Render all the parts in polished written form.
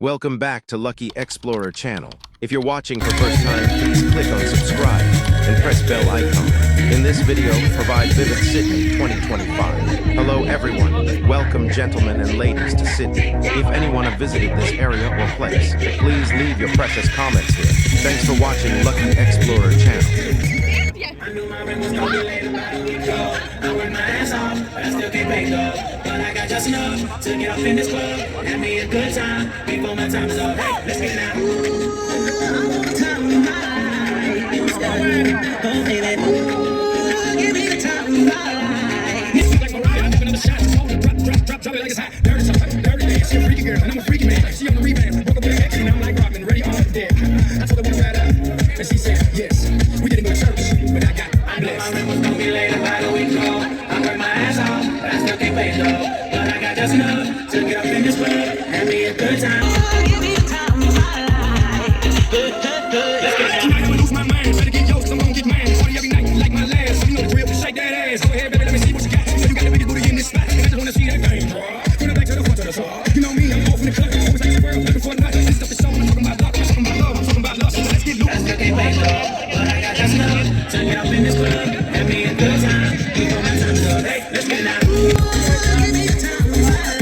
Welcome back to LuckyXplorer channel. If you're watching for first time, please click on subscribe and press bell icon. In this video, provide Vivid Sydney 2025. Hello everyone. Welcome gentlemen and ladies to Sydney. If anyone have visited this area or place, please leave your precious comments here. Thanks for watching LuckyXplorer channel. I knew my rent was gonna be late about a week ago. I worked my ass off, but I still can't pay though. But I got just enough to get up in this club. Have me a good time before my time is up. Hey, let's get now. Time of my life. Oh, baby. Give me the time of my life. It's like Mariah, I have another shot. Hold it, drop it like it's hot. Dirty something, dirty man. She a freaky girl, and I'm a freaky man. She on the rebound, broke up with an ex, and I'm like Robin, ready on the deck. I told her one right up, and she said yes. We didn't go to church, but I knew my rent was gonna be late about a week ago. I worked my ass off, but I still can't pay though. But I got just enough to get up in this club, have me a good time. Give me the time of my life. Let's get it. Tonight I'ma lose my mind, better get yours, 'cause I'm gonna get mine. Party every night like my last. So you know the drill, just shake that ass. Go ahead, baby, let me see what you got. So you got the biggest booty in this spot, and I just wanna see that thing. From the back to the front to the top. You know me, I'm off in the club, always like a squirrel, looking for the nut. This stuff is so, I'm talking about luck, I'm talking about love, I'm talking about lust. So let's get loose. I still can't pay though, but I got just enough to get up in this club, have me a good time before my time is up. Hey, let's get it now. Give me the time of my life.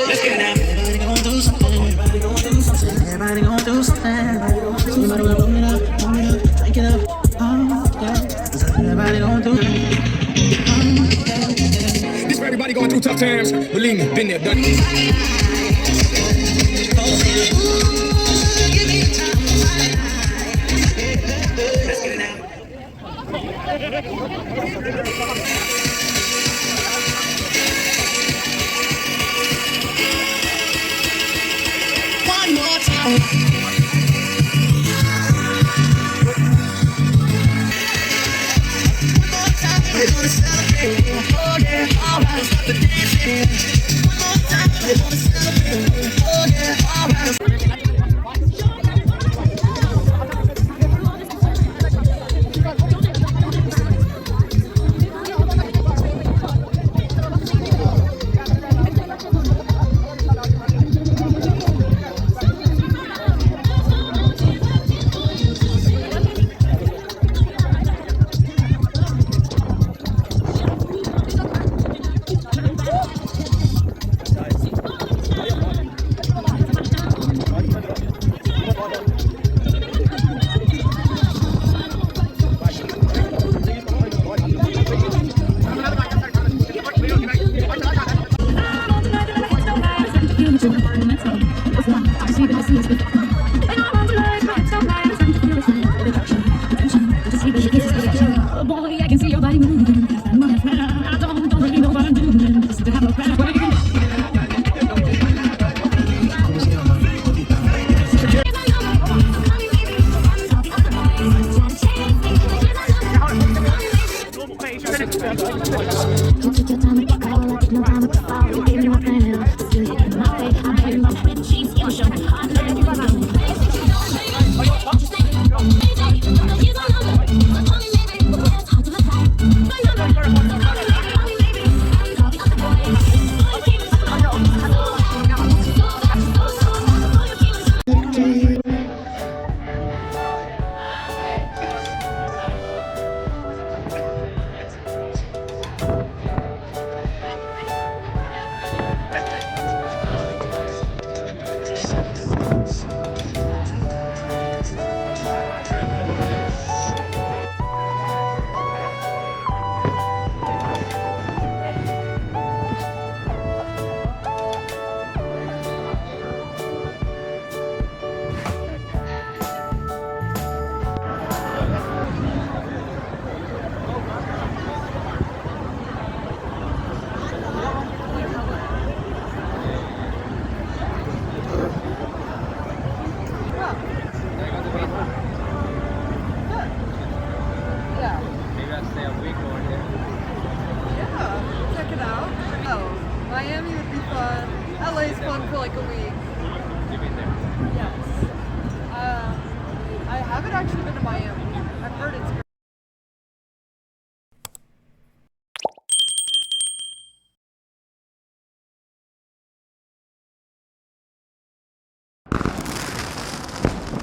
Let's get it now. Everybody gonna do something. Everybody gonna do something. Everybody gonna do something. Somebody gonna blow it up, take it up. Oh, yeah. Everybody gonna do it. This for everybody going through tough times. Believe me, been there, done it. One more time. We're gonna celebrate. Oh yeah, alright, start the dancing. One more time. We're gonna celebrate. Oh yeah, alright. Boy, I can see your body moving. I don't really know what I'm doing. Just to have a better way. Take your time, girl. I take no time to follow. Give me one thing. Still hitting my way. I'm hitting my with cheese. You show me hot. Miami would be fun. LA is fun for like a week. You've been there? Yes. I haven't actually been to Miami. I've heard it's great.